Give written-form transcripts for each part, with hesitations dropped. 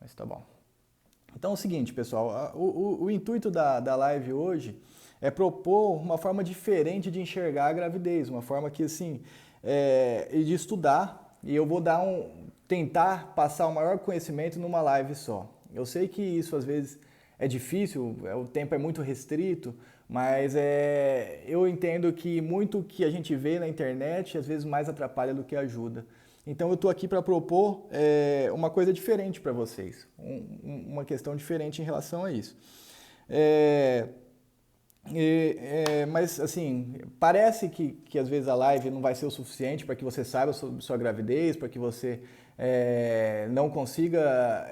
Mas tá bom. Então é o seguinte, pessoal, o intuito da live hoje é propor uma forma diferente de enxergar a gravidez, uma forma que, assim, de estudar, e eu vou tentar passar o maior conhecimento numa live só. Eu sei que isso às vezes é difícil, o tempo é muito restrito, mas eu entendo que muito que a gente vê na internet às vezes mais atrapalha do que ajuda. Então eu estou aqui para propor uma coisa diferente para vocês, uma questão diferente em relação a isso. É, mas assim, parece que às vezes a live não vai ser o suficiente para que você saiba sobre sua gravidez, para que você não consiga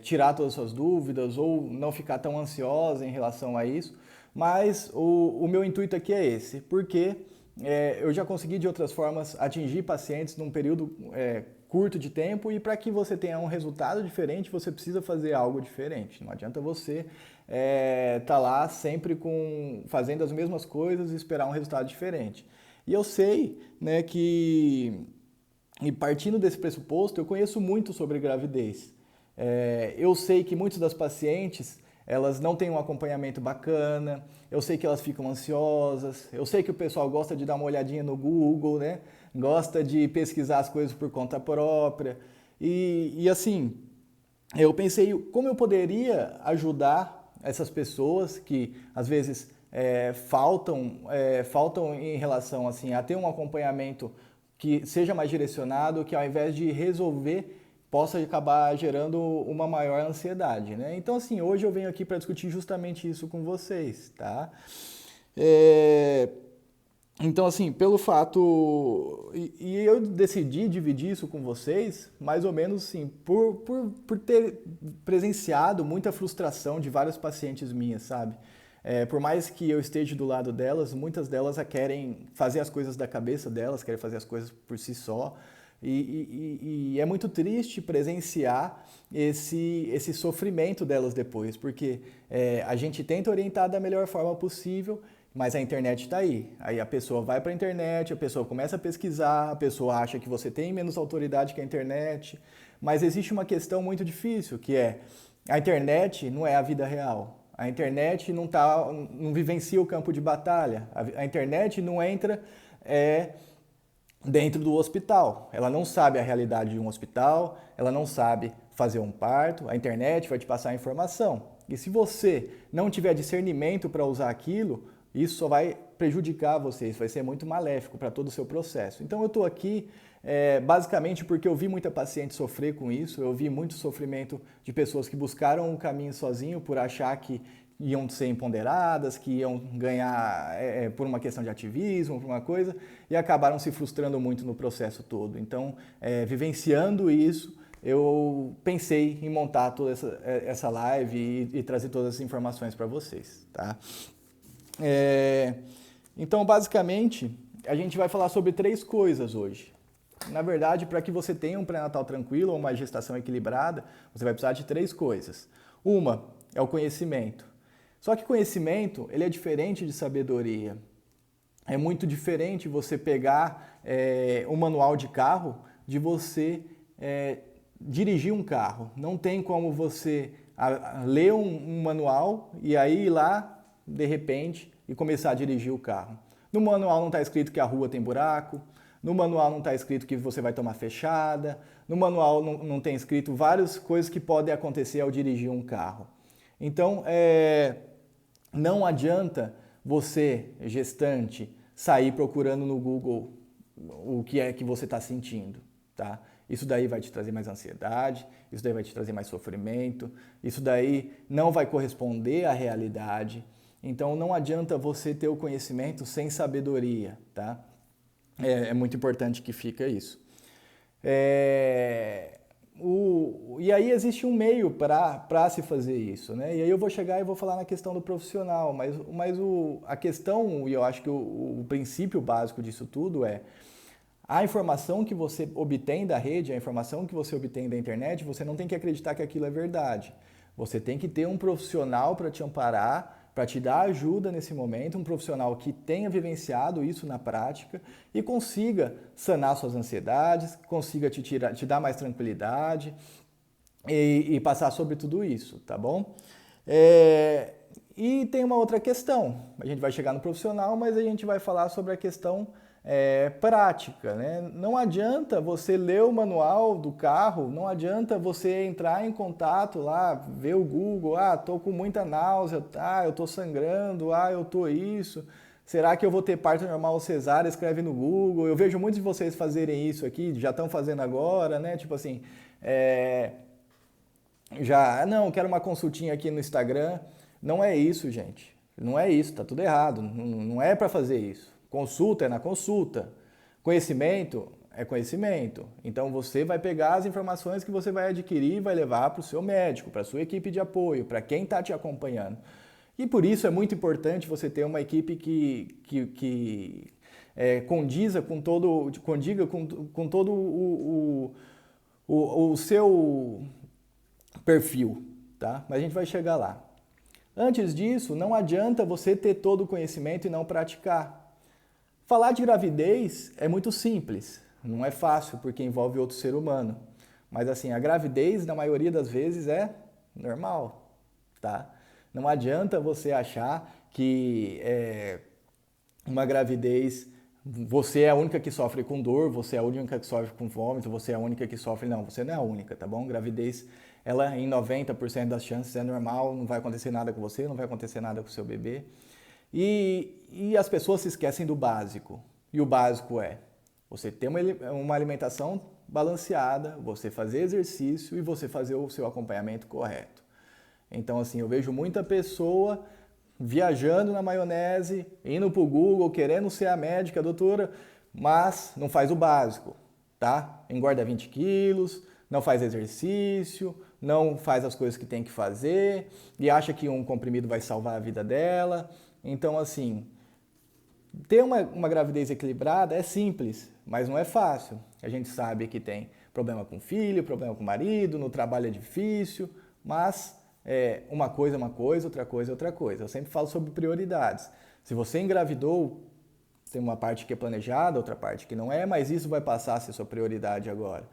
tirar todas as suas dúvidas ou não ficar tão ansiosa em relação a isso. Mas o meu intuito aqui é esse, porque eu já consegui de outras formas atingir pacientes num período curto de tempo, e para que você tenha um resultado diferente, você precisa fazer algo diferente. Não adianta você tá lá sempre fazendo as mesmas coisas e esperar um resultado diferente. E eu sei, né, e partindo desse pressuposto, eu conheço muito sobre gravidez. Eu sei que muitas das pacientes, elas não têm um acompanhamento bacana, eu sei que elas ficam ansiosas, eu sei que o pessoal gosta de dar uma olhadinha no Google, né? Gosta de pesquisar as coisas por conta própria. E assim, eu pensei como eu poderia ajudar essas pessoas que às vezes faltam em relação assim, a ter um acompanhamento que seja mais direcionado, que ao invés de resolver, possa acabar gerando uma maior ansiedade, né? Então, assim, hoje eu venho aqui para discutir justamente isso com vocês, tá? É, Então, assim, pelo fato. E eu decidi dividir isso com vocês, mais ou menos assim, por ter presenciado muita frustração de vários pacientes minhas, sabe? Por mais que eu esteja do lado delas, muitas delas querem fazer as coisas da cabeça delas, querem fazer as coisas por si só. E é muito triste presenciar esse sofrimento delas depois, porque a gente tenta orientar da melhor forma possível, mas a internet está aí. Aí a pessoa vai para a internet, a pessoa começa a pesquisar, a pessoa acha que você tem menos autoridade que a internet. Mas existe uma questão muito difícil, que é a internet não é a vida real. A internet não vivencia o campo de batalha. A internet não entra dentro do hospital. Ela não sabe a realidade de um hospital, ela não sabe fazer um parto. A internet vai te passar a informação. E se você não tiver discernimento para usar aquilo, isso só vai prejudicar vocês, vai ser muito maléfico para todo o seu processo. Então eu estou aqui basicamente porque eu vi muita paciente sofrer com isso, eu vi muito sofrimento de pessoas que buscaram um caminho sozinho por achar que iam ser empoderadas, que iam ganhar por uma questão de ativismo, por uma coisa, e acabaram se frustrando muito no processo todo. Então, vivenciando isso, eu pensei em montar toda essa live e trazer todas as informações para vocês, tá? Então, basicamente, a gente vai falar sobre 3 coisas hoje. Na verdade, para que você tenha um pré-natal tranquilo ou uma gestação equilibrada, você vai precisar de 3 coisas. Uma é o conhecimento. Só que conhecimento, ele é diferente de sabedoria. É muito diferente você pegar um manual de carro de você dirigir um carro. Não tem como você ler um manual e aí ir lá, de repente, e começar a dirigir o carro. No manual não está escrito que a rua tem buraco, no manual não está escrito que você vai tomar fechada, no manual não tem escrito várias coisas que podem acontecer ao dirigir um carro. Então, não adianta você, gestante, sair procurando no Google o que é que você está sentindo, tá? Isso daí vai te trazer mais ansiedade, isso daí vai te trazer mais sofrimento, isso daí não vai corresponder à realidade. Então não adianta você ter o conhecimento sem sabedoria, tá? É muito importante que fica isso. E aí existe um meio para se fazer isso, né? E aí eu vou chegar e vou falar na questão do profissional, mas a questão, e eu acho que o princípio básico disso tudo é a informação que você obtém da rede, a informação que você obtém da internet, você não tem que acreditar que aquilo é verdade. Você tem que ter um profissional para te amparar, para te dar ajuda nesse momento, um profissional que tenha vivenciado isso na prática e consiga sanar suas ansiedades, consiga te dar mais tranquilidade, e passar sobre tudo isso, tá bom? E tem uma outra questão, a gente vai chegar no profissional, mas a gente vai falar sobre a questão prática, né? Não adianta você ler o manual do carro, não adianta você entrar em contato lá, ver o Google, tô com muita náusea, eu tô sangrando, eu tô isso, será que eu vou ter parto normal ou cesárea? Escreve no Google. Eu vejo muitos de vocês fazerem isso aqui, já estão fazendo agora, né? Tipo assim, não, quero uma consultinha aqui no Instagram. Não é isso, gente. Não é isso, tá tudo errado. Não é para fazer isso. Consulta é na consulta. Conhecimento é conhecimento. Então você vai pegar as informações que você vai adquirir e vai levar para o seu médico, para a sua equipe de apoio, para quem está te acompanhando. E por isso é muito importante você ter uma equipe que condiga com todo o seu perfil, tá? Mas a gente vai chegar lá. Antes disso, não adianta você ter todo o conhecimento e não praticar. Falar de gravidez é muito simples, não é fácil porque envolve outro ser humano. Mas assim, a gravidez, na maioria das vezes, é normal, tá? Não adianta você achar que uma gravidez, você é a única que sofre com dor, você é a única que sofre com vômito, você é a única que sofre... Não, você não é a única, tá bom? Gravidez, ela em 90% das chances é normal, não vai acontecer nada com você, não vai acontecer nada com o seu bebê. E as pessoas se esquecem do básico. E o básico é você ter uma alimentação balanceada, você fazer exercício e você fazer o seu acompanhamento correto. Então, assim, eu vejo muita pessoa viajando na maionese, indo pro Google, querendo ser a médica, a doutora, mas não faz o básico, tá? Engorda 20 quilos, não faz exercício, não faz as coisas que tem que fazer e acha que um comprimido vai salvar a vida dela. Então, assim, ter uma gravidez equilibrada é simples, mas não é fácil. A gente sabe que tem problema com o filho, problema com o marido, no trabalho é difícil, mas uma coisa é uma coisa, outra coisa é outra coisa. Eu sempre falo sobre prioridades. Se você engravidou, tem uma parte que é planejada, outra parte que não é, mas isso vai passar a ser sua prioridade agora.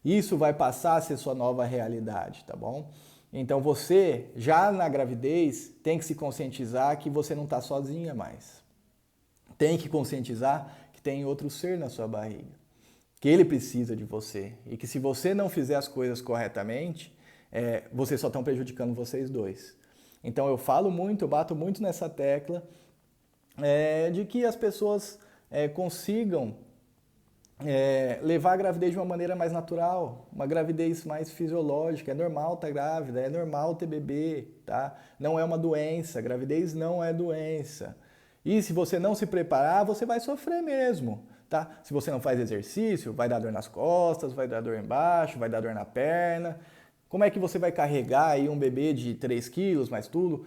Isso vai passar a ser sua nova realidade, tá bom? Então você, já na gravidez, tem que se conscientizar que você não está sozinha mais. Tem que conscientizar que tem outro ser na sua barriga, que ele precisa de você e que se você não fizer as coisas corretamente, vocês só estão prejudicando vocês dois. Então eu falo muito, eu bato muito nessa tecla de que as pessoas consigam levar a gravidez de uma maneira mais natural, uma gravidez mais fisiológica. É normal estar grávida, é normal ter bebê, tá? Não é uma doença, gravidez não é doença. E se você não se preparar, você vai sofrer mesmo, tá? Se você não faz exercício, vai dar dor nas costas, vai dar dor embaixo, vai dar dor na perna. Como é que você vai carregar aí um bebê de 3 quilos, mais tudo?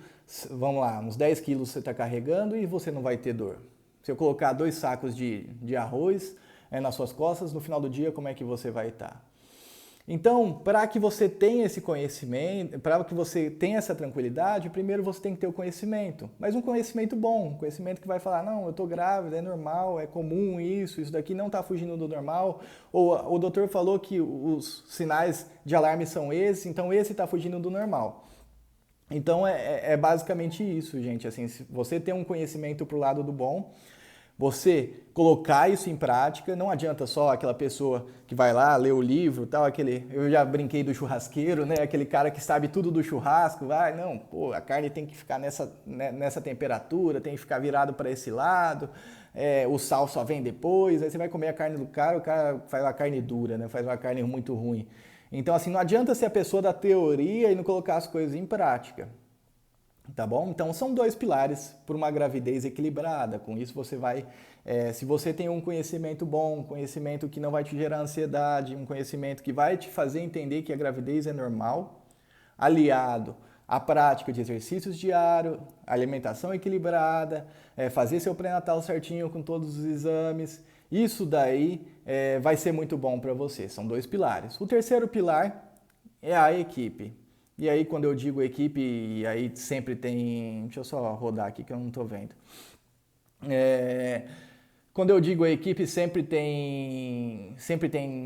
Vamos lá, uns 10 quilos você está carregando e você não vai ter dor. Se eu colocar 2 sacos de arroz nas suas costas, no final do dia, como é que você vai estar? Então, para que você tenha esse conhecimento, para que você tenha essa tranquilidade, primeiro você tem que ter o conhecimento. Mas um conhecimento bom, um conhecimento que vai falar, não, eu estou grávida, é normal, é comum isso daqui não está fugindo do normal. Ou o doutor falou que os sinais de alarme são esses, então esse está fugindo do normal. Então, é basicamente isso, gente. Assim, se você tem um conhecimento para o lado do bom, você colocar isso em prática, não adianta só aquela pessoa que vai lá, lê o livro, tal, eu já brinquei do churrasqueiro, né? Aquele cara que sabe tudo do churrasco, não, pô, a carne tem que ficar nessa temperatura, tem que ficar virado para esse lado, o sal só vem depois, aí você vai comer a carne do cara, o cara faz uma carne dura, né? Faz uma carne muito ruim. Então, assim, não adianta ser a pessoa da teoria e não colocar as coisas em prática. Tá bom? Então são 2 pilares para uma gravidez equilibrada. Com isso você vai, se você tem um conhecimento bom, um conhecimento que não vai te gerar ansiedade, um conhecimento que vai te fazer entender que a gravidez é normal, aliado à prática de exercícios diários, alimentação equilibrada, fazer seu pré-natal certinho com todos os exames, isso daí vai ser muito bom para você. São 2 pilares. O terceiro pilar é a equipe. E aí, quando eu digo equipe, e aí sempre tem... Deixa eu só rodar aqui que eu não estou vendo. Quando eu digo a equipe sempre tem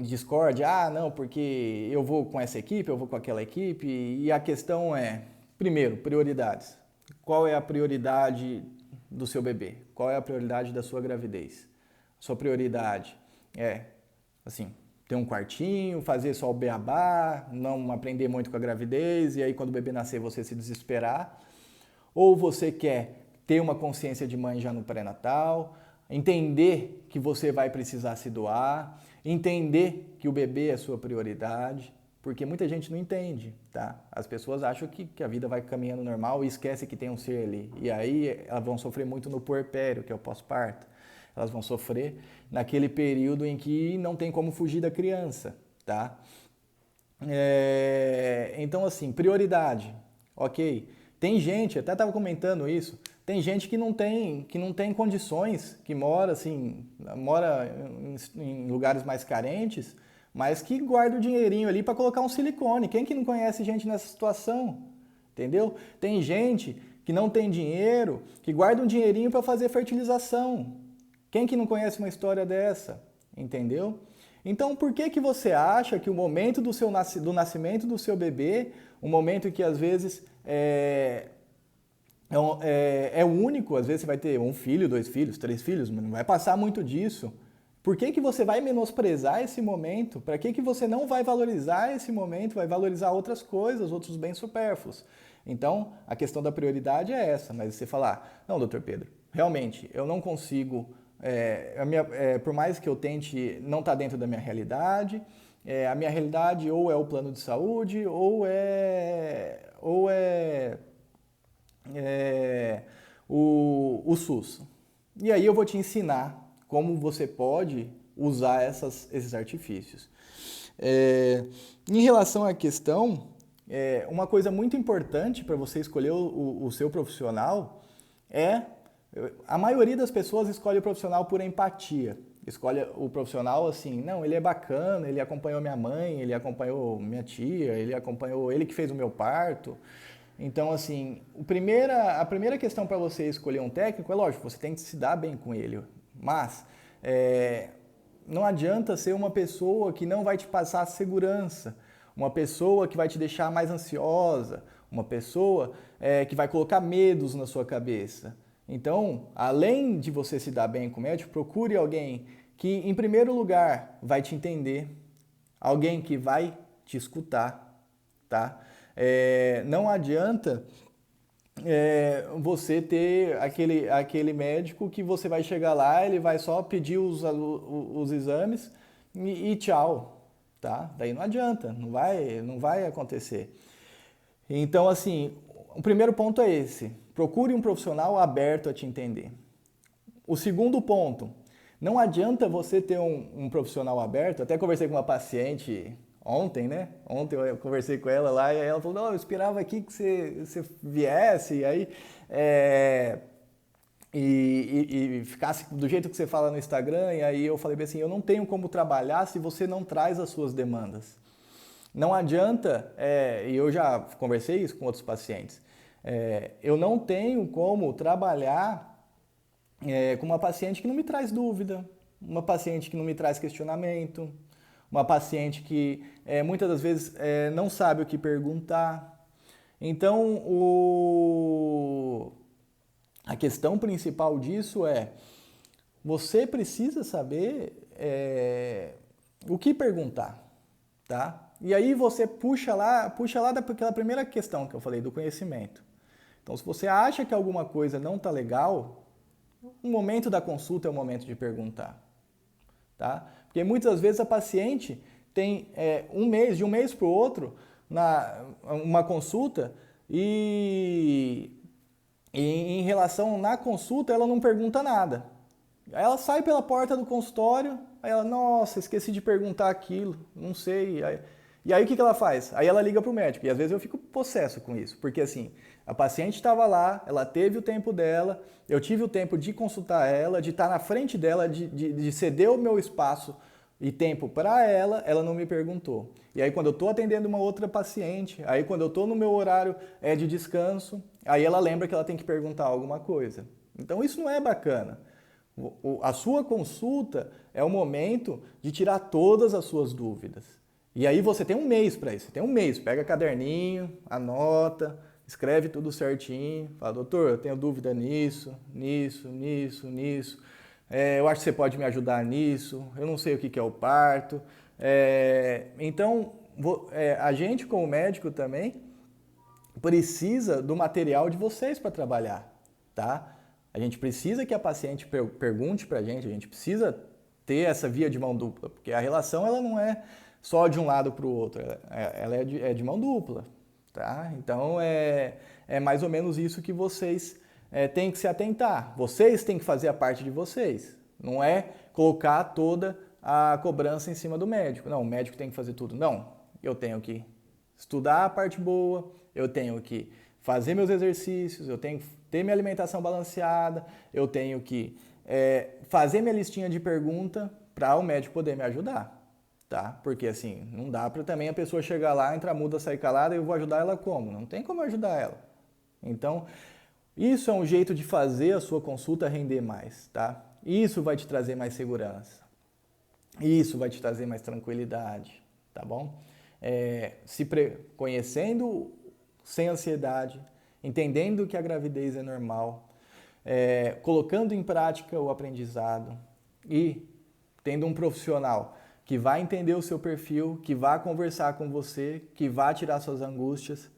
discórdia, não, porque eu vou com essa equipe, eu vou com aquela equipe, e a questão é, primeiro, prioridades. Qual é a prioridade do seu bebê? Qual é a prioridade da sua gravidez? Sua prioridade é, assim, ter um quartinho, fazer só o beabá, não aprender muito com a gravidez, e aí quando o bebê nascer você se desesperar? Ou você quer ter uma consciência de mãe já no pré-natal, entender que você vai precisar se doar, entender que o bebê é sua prioridade, porque muita gente não entende, tá? As pessoas acham que a vida vai caminhando normal e esquece que tem um ser ali. E aí elas vão sofrer muito no puerpério, que é o pós-parto. Elas vão sofrer naquele período em que não tem como fugir da criança, tá? Então, assim, prioridade, ok? Tem gente, até estava comentando isso, tem gente que não tem condições, que mora em lugares mais carentes, mas que guarda o dinheirinho ali para colocar um silicone. Quem que não conhece gente nessa situação? Entendeu? Tem gente que não tem dinheiro, que guarda um dinheirinho para fazer fertilização. Quem que não conhece uma história dessa? Entendeu? Então, por que você acha que o momento do nascimento do seu bebê, um momento que às vezes é único, às vezes você vai ter um filho, 2 filhos, 3 filhos, mas não vai passar muito disso. Por que você vai menosprezar esse momento? Para que você não vai valorizar esse momento, vai valorizar outras coisas, outros bens supérfluos? Então, a questão da prioridade é essa, mas você falar, não, doutor Pedro, realmente, eu não consigo, por mais que eu tente, não está dentro da minha realidade, a minha realidade ou é o plano de saúde, ou é o SUS. E aí eu vou te ensinar como você pode usar esses artifícios. Em relação à questão, uma coisa muito importante para você escolher o seu profissional a maioria das pessoas escolhe o profissional por empatia. Escolhe o profissional assim, não, ele é bacana, ele acompanhou minha mãe, ele acompanhou minha tia, ele que fez o meu parto. Então, assim, a primeira questão para você escolher um técnico, é lógico, você tem que se dar bem com ele, mas não adianta ser uma pessoa que não vai te passar segurança, uma pessoa que vai te deixar mais ansiosa, uma pessoa que vai colocar medos na sua cabeça. Então, além de você se dar bem com o médico, procure alguém que, em primeiro lugar, vai te entender, alguém que vai te escutar, tá? Não adianta você ter aquele médico que você vai chegar lá, ele vai só pedir os exames e tchau, tá? Daí não adianta, não vai acontecer. Então, assim, o primeiro ponto é esse, procure um profissional aberto a te entender. O segundo ponto, não adianta você ter um profissional aberto, até conversei com uma paciente ontem, né? Ontem eu conversei com ela lá e ela falou, não, eu esperava aqui que você viesse e aí e ficasse do jeito que você fala no Instagram, e aí eu falei bem assim, eu não tenho como trabalhar se você não traz as suas demandas. Não adianta, e eu já conversei isso com outros pacientes, eu não tenho como trabalhar com uma paciente que não me traz dúvida, uma paciente que não me traz questionamento, uma paciente que muitas das vezes não sabe o que perguntar. Então, a questão principal disso você precisa saber o que perguntar, tá? E aí você puxa lá daquela primeira questão que eu falei, do conhecimento. Então, se você acha que alguma coisa não está legal, o momento da consulta é o momento de perguntar, tá? Porque muitas vezes a paciente tem de um mês para o outro, uma consulta, e em relação na consulta ela não pergunta nada. Aí ela sai pela porta do consultório, aí ela, nossa, esqueci de perguntar aquilo, não sei. E aí o que ela faz? Aí ela liga para o médico, e às vezes eu fico possesso com isso, porque assim, a paciente estava lá, ela teve o tempo dela, eu tive o tempo de consultar ela, de estar na frente dela, de ceder o meu espaço e tempo para ela não me perguntou. E aí quando eu estou atendendo uma outra paciente, aí quando eu estou no meu horário de descanso, aí ela lembra que ela tem que perguntar alguma coisa. Então isso não é bacana. A sua consulta é o momento de tirar todas as suas dúvidas. E aí você tem um mês para isso. Você tem um mês. Pega caderninho, anota, escreve tudo certinho. Fala, doutor, eu tenho dúvida nisso. Eu acho que você pode me ajudar nisso. Eu não sei o que é o parto. Então, a gente como médico também precisa do material de vocês para trabalhar, tá? A gente precisa que a paciente pergunte para a gente precisa ter essa via de mão dupla, porque a relação ela não é só de um lado para o outro, ela é de mão dupla, tá? Então é mais ou menos isso que vocês têm que se atentar. Vocês têm que fazer a parte de vocês, não é colocar toda a cobrança em cima do médico. Não, o médico tem que fazer tudo. Não, eu tenho que estudar a parte boa, eu tenho que fazer meus exercícios, eu tenho que ter minha alimentação balanceada, eu tenho que fazer minha listinha de pergunta para o médico poder me ajudar, tá? Porque assim, não dá para também a pessoa chegar lá, entrar muda, sair calada e eu vou ajudar ela como? Não tem como ajudar ela. Então, isso é um jeito de fazer a sua consulta render mais, tá? Isso vai te trazer mais segurança. Isso vai te trazer mais tranquilidade, tá bom? Conhecendo sem ansiedade, entendendo que a gravidez é normal, colocando em prática o aprendizado e tendo um profissional que vai entender o seu perfil, que vai conversar com você, que vai tirar suas angústias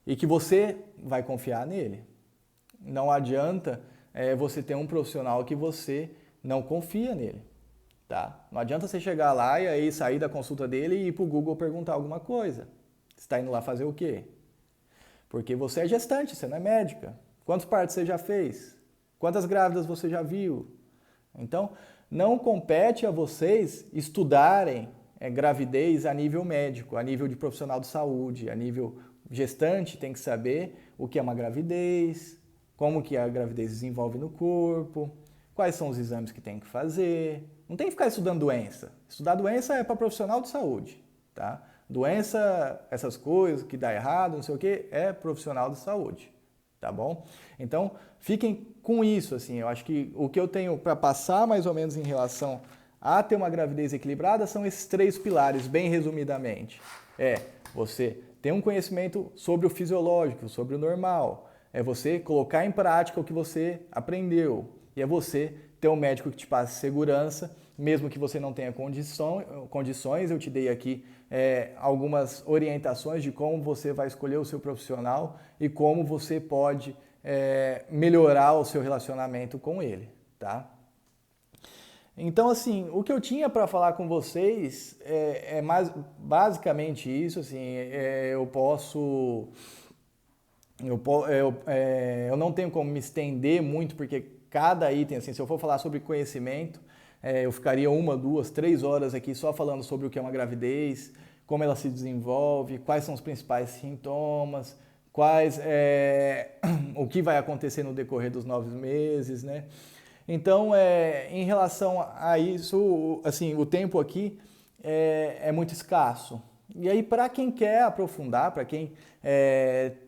e que você vai confiar nele. Não adianta você ter um profissional que você não confia nele. Tá? Não adianta você chegar lá e aí sair da consulta dele e ir para o Google perguntar alguma coisa. Você está indo lá fazer o quê? Porque você é gestante, você não é médica. Quantos partos você já fez? Quantas grávidas você já viu? Então, não compete a vocês estudarem gravidez a nível médico, a nível de profissional de saúde, a nível gestante tem que saber o que é uma gravidez, como que a gravidez desenvolve no corpo, quais são os exames que tem que fazer. Não tem que ficar estudando doença. Estudar doença é para profissional de saúde, tá? Doença, essas coisas que dá errado, não sei o que, é profissional de saúde, tá bom? Então, fiquem com isso, assim, eu acho que o que eu tenho para passar mais ou menos em relação a ter uma gravidez equilibrada são esses 3 pilares, bem resumidamente. Você ter um conhecimento sobre o fisiológico, sobre o normal, é você colocar em prática o que você aprendeu, e é você ter um médico que te passe segurança, mesmo que você não tenha condições, eu te dei aqui algumas orientações de como você vai escolher o seu profissional e como você pode melhorar o seu relacionamento com ele, tá? Então, assim, o que eu tinha para falar com vocês é mais basicamente isso, assim, eu não tenho como me estender muito, porque cada item, assim, se eu for falar sobre conhecimento, eu ficaria 1, 2, 3 horas aqui só falando sobre o que é uma gravidez, como ela se desenvolve, quais são os principais sintomas, o que vai acontecer no decorrer dos 9 meses, né? Então, em relação a isso, assim, o tempo aqui é muito escasso. E aí, para quem quer aprofundar, para quem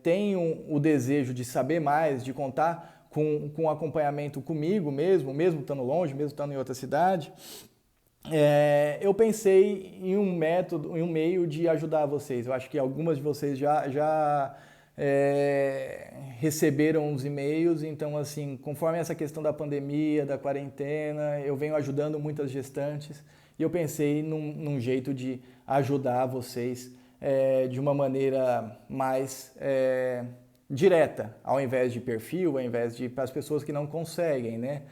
tem o desejo de saber mais, de contar com acompanhamento comigo mesmo estando longe, mesmo estando em outra cidade, eu pensei em um método, em um meio de ajudar vocês. Eu acho que algumas de vocês já receberam os e-mails, então assim, conforme essa questão da pandemia, da quarentena, eu venho ajudando muitas gestantes e eu pensei num jeito de ajudar vocês de uma maneira mais direta, ao invés de perfil, ao invés de para as pessoas que não conseguem, né?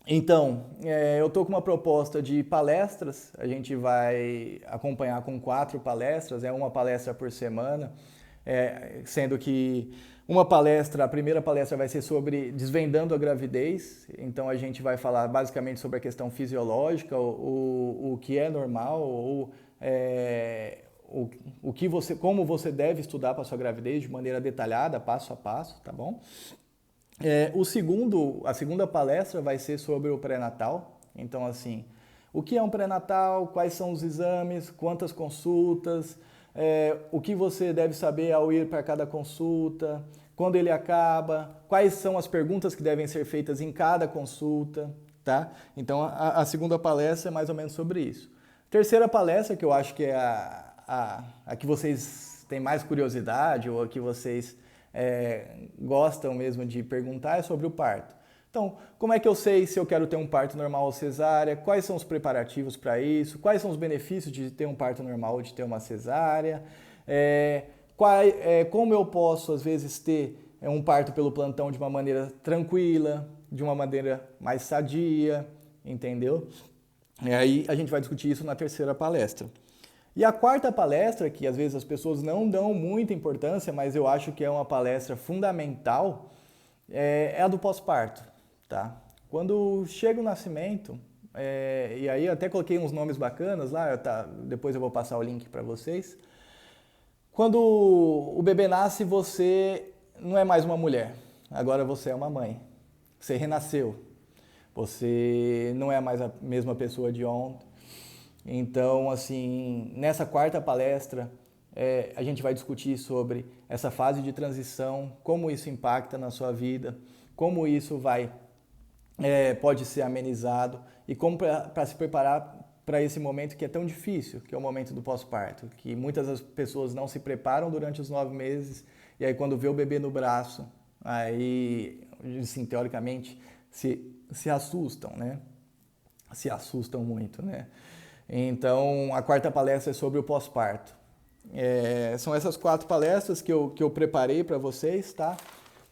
Então, eu estou com uma proposta de palestras, a gente vai acompanhar com 4 palestras, uma palestra por semana, sendo que a primeira palestra vai ser sobre desvendando a gravidez, então a gente vai falar basicamente sobre a questão fisiológica, o que é normal, como você deve estudar para a sua gravidez de maneira detalhada, passo a passo, tá bom? A segunda palestra vai ser sobre o pré-natal. Então, assim, o que é um pré-natal, quais são os exames, quantas consultas, o que você deve saber ao ir para cada consulta, quando ele acaba, quais são as perguntas que devem ser feitas em cada consulta, tá? Então, a segunda palestra é mais ou menos sobre isso. Terceira palestra, que eu acho que é a que vocês têm mais curiosidade ou a que vocês gostam mesmo de perguntar, é sobre o parto. Então, como é que eu sei se eu quero ter um parto normal ou cesárea? Quais são os preparativos para isso? Quais são os benefícios de ter um parto normal ou de ter uma cesárea? Como eu posso, às vezes, ter um parto pelo plantão de uma maneira tranquila, de uma maneira mais sadia, entendeu? E aí a gente vai discutir isso na terceira palestra. E a quarta palestra, que às vezes as pessoas não dão muita importância, mas eu acho que é uma palestra fundamental, é a do pós-parto, tá? Quando chega o nascimento, e aí eu até coloquei uns nomes bacanas lá, depois eu vou passar o link para vocês. Quando o bebê nasce, você não é mais uma mulher, agora você é uma mãe. Você renasceu, você não é mais a mesma pessoa de ontem. Então, assim, nessa quarta palestra, a gente vai discutir sobre essa fase de transição, como isso impacta na sua vida, como isso pode ser amenizado e como para se preparar para esse momento que é tão difícil, que é o momento do pós-parto, que muitas das pessoas não se preparam durante os 9 meses e aí quando vê o bebê no braço, aí, assim, teoricamente, se assustam, né? Se assustam muito, né? Então, a quarta palestra é sobre o pós-parto. São essas 4 palestras que eu preparei para vocês, tá?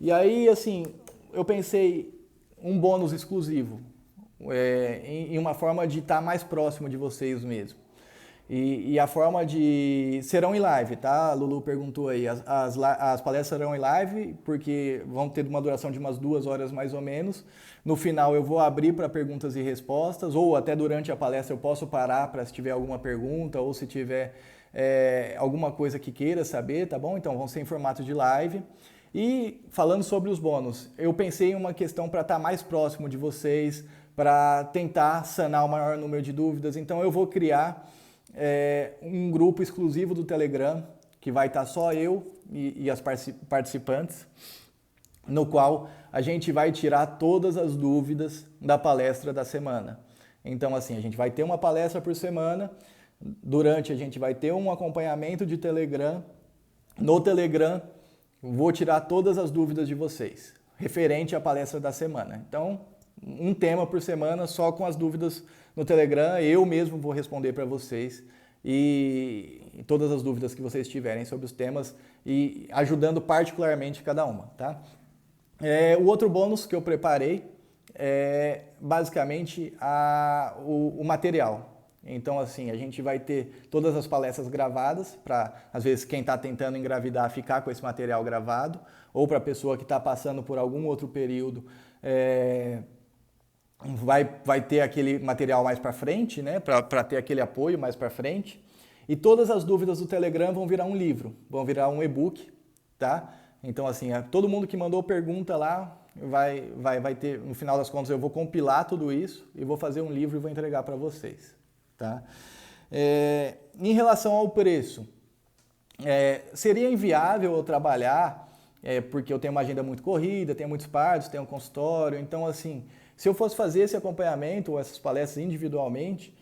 E aí, assim, eu pensei um bônus exclusivo, em uma forma de estar mais próximo de vocês mesmo. E a forma de... serão em live, tá? A Lulu perguntou aí. As palestras serão em live, porque vão ter uma duração de umas 2 horas mais ou menos. No final eu vou abrir para perguntas e respostas, ou até durante a palestra eu posso parar para se tiver alguma pergunta, ou se tiver alguma coisa que queira saber, tá bom? Então vão ser em formato de live. E falando sobre os bônus, eu pensei em uma questão para estar mais próximo de vocês, para tentar sanar o maior número de dúvidas. Então eu vou criar um grupo exclusivo do Telegram, que vai estar só eu e as participantes, no qual a gente vai tirar todas as dúvidas da palestra da semana. Então, assim, a gente vai ter uma palestra por semana, durante a gente vai ter um acompanhamento de Telegram. No Telegram, vou tirar todas as dúvidas de vocês, referente à palestra da semana. Então, um tema por semana, só com as dúvidas no Telegram, eu mesmo vou responder para vocês e todas as dúvidas que vocês tiverem sobre os temas e ajudando particularmente cada uma, tá? O outro bônus que eu preparei é basicamente o material. Então, assim, a gente vai ter todas as palestras gravadas para, às vezes, quem está tentando engravidar ficar com esse material gravado, ou para a pessoa que está passando por algum outro período, vai ter aquele material mais para frente, né, para ter aquele apoio mais para frente. E todas as dúvidas do Telegram vão virar um livro, vão virar um e-book, tá? Então, assim, todo mundo que mandou pergunta lá vai ter, no final das contas, eu vou compilar tudo isso e vou fazer um livro e vou entregar para vocês, tá? Em relação ao preço, seria inviável eu trabalhar, porque eu tenho uma agenda muito corrida, tenho muitos partos, tenho um consultório, então, assim, se eu fosse fazer esse acompanhamento ou essas palestras individualmente,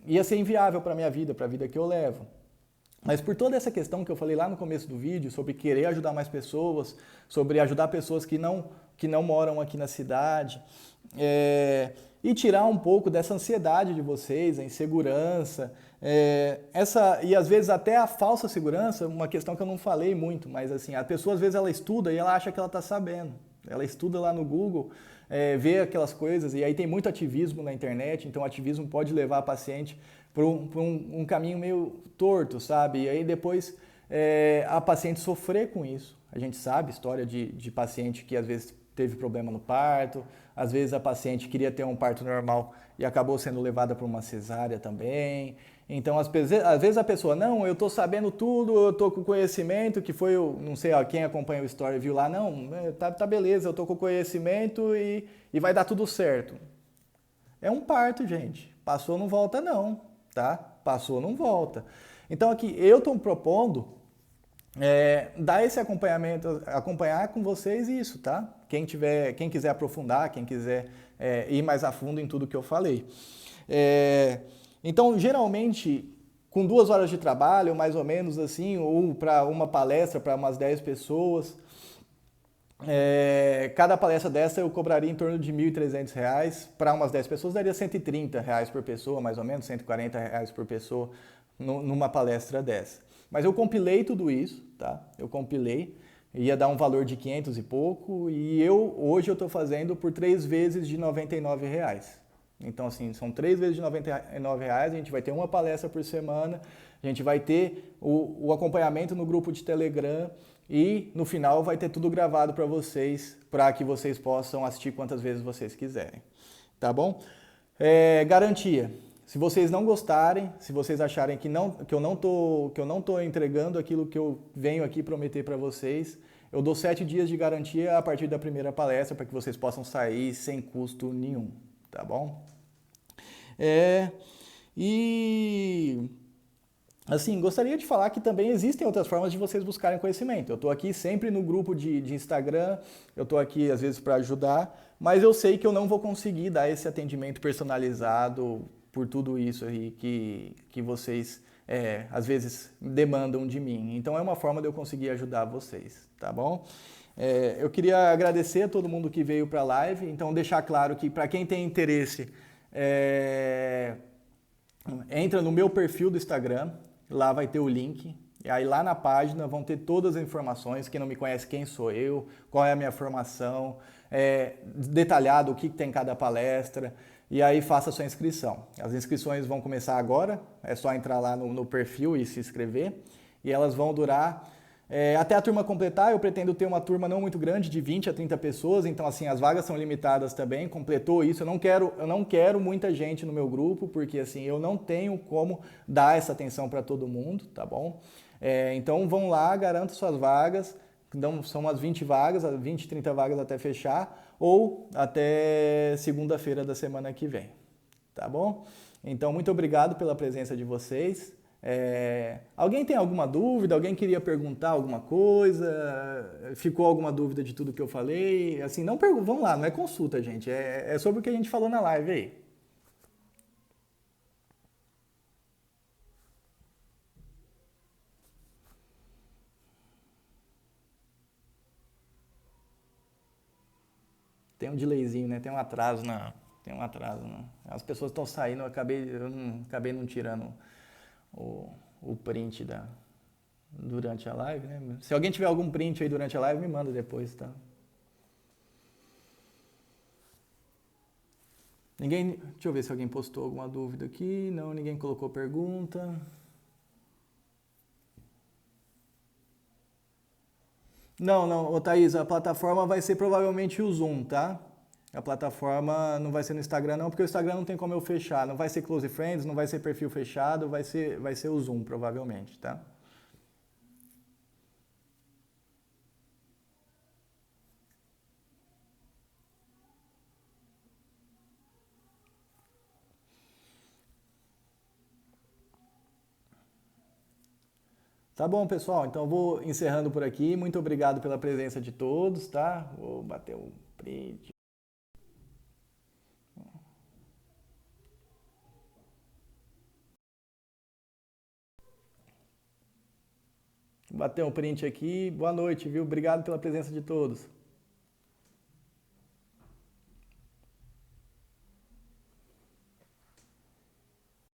ia ser inviável para a minha vida, para a vida que eu levo. Mas por toda essa questão que eu falei lá no começo do vídeo, sobre querer ajudar mais pessoas, sobre ajudar pessoas que não moram aqui na cidade, e tirar um pouco dessa ansiedade de vocês, a insegurança, e às vezes até a falsa segurança, uma questão que eu não falei muito, mas assim, a pessoa às vezes ela estuda e ela acha que ela está sabendo. Ela estuda lá no Google, vê aquelas coisas, e aí tem muito ativismo na internet, então o ativismo pode levar a paciente para um caminho meio torto, sabe? E aí depois a paciente sofrer com isso. A gente sabe história de paciente que às vezes teve problema no parto, às vezes a paciente queria ter um parto normal e acabou sendo levada para uma cesárea também. Então, às vezes a pessoa, não, eu estou sabendo tudo, eu estou com conhecimento, que foi, não sei, quem acompanha o story viu lá, não, tá beleza, eu estou com conhecimento e vai dar tudo certo. É um parto, gente. Passou, não volta não, tá? Passou, não volta. Então, aqui, eu estou propondo dar esse acompanhamento, acompanhar com vocês isso, tá? Quem quiser aprofundar, quem quiser ir mais a fundo em tudo que eu falei. Então, geralmente, com 2 horas de trabalho, mais ou menos assim, ou para uma palestra para umas 10 pessoas, cada palestra dessa eu cobraria em torno de R$ 1.300. Para umas 10 pessoas daria R$ 130 por pessoa, mais ou menos, R$ 140 por pessoa numa palestra dessa. Mas eu compilei tudo isso, tá? Eu compilei, ia dar um valor de 500 e pouco, e hoje eu estou fazendo por 3 vezes de R$ 99. Então, assim, são 3 vezes de R$ 99, a gente vai ter uma palestra por semana, a gente vai ter o acompanhamento no grupo de Telegram e no final vai ter tudo gravado para que vocês possam assistir quantas vezes vocês quiserem, tá bom? Garantia. Se vocês não gostarem, se vocês acharem que eu não tô entregando aquilo que eu venho aqui prometer para vocês, eu dou 7 dias de garantia a partir da primeira palestra para que vocês possam sair sem custo nenhum, tá bom? E assim, gostaria de falar que também existem outras formas de vocês buscarem conhecimento. Eu estou aqui sempre no grupo de Instagram, eu estou aqui às vezes para ajudar, mas eu sei que eu não vou conseguir dar esse atendimento personalizado por tudo isso aí que vocês às vezes demandam de mim. Então é uma forma de eu conseguir ajudar vocês, tá bom? Eu queria agradecer a todo mundo que veio para a live, então deixar claro que para quem tem interesse, entra no meu perfil do Instagram, lá vai ter o link, e aí lá na página vão ter todas as informações, quem não me conhece, quem sou eu, qual é a minha formação, detalhado o que tem cada palestra, e aí faça a sua inscrição. As inscrições vão começar agora, é só entrar lá no perfil e se inscrever, e elas vão durar até a turma completar. Eu pretendo ter uma turma não muito grande, de 20 a 30 pessoas, então assim, as vagas são limitadas também, completou isso. Eu não quero muita gente no meu grupo, porque assim, eu não tenho como dar essa atenção para todo mundo, tá bom? Então vão lá, garantam suas vagas, então, são umas 20 vagas, 20, 30 vagas até fechar, ou até segunda-feira da semana que vem, tá bom? Então, muito obrigado pela presença de vocês. Alguém tem alguma dúvida? Alguém queria perguntar alguma coisa? Ficou alguma dúvida de tudo que eu falei? Assim, não vamos lá, não é consulta, gente. É sobre o que a gente falou na live aí. Tem um delayzinho, né? Tem um atraso Tem um atraso, né? As pessoas estão saindo, acabei não tirando o print durante a live, né? Se alguém tiver algum print aí durante a live, me manda depois, tá? Deixa eu ver se alguém postou alguma dúvida aqui. Não, ninguém colocou pergunta. Não, ô Thaís, a plataforma vai ser provavelmente o Zoom, tá? A plataforma não vai ser no Instagram não, porque o Instagram não tem como eu fechar. Não vai ser Close Friends, não vai ser perfil fechado, vai ser o Zoom, provavelmente, tá? Tá bom, pessoal. Então eu vou encerrando por aqui. Muito obrigado pela presença de todos, tá? Vou bater um print. Bater um print aqui. Boa noite, viu? Obrigado pela presença de todos.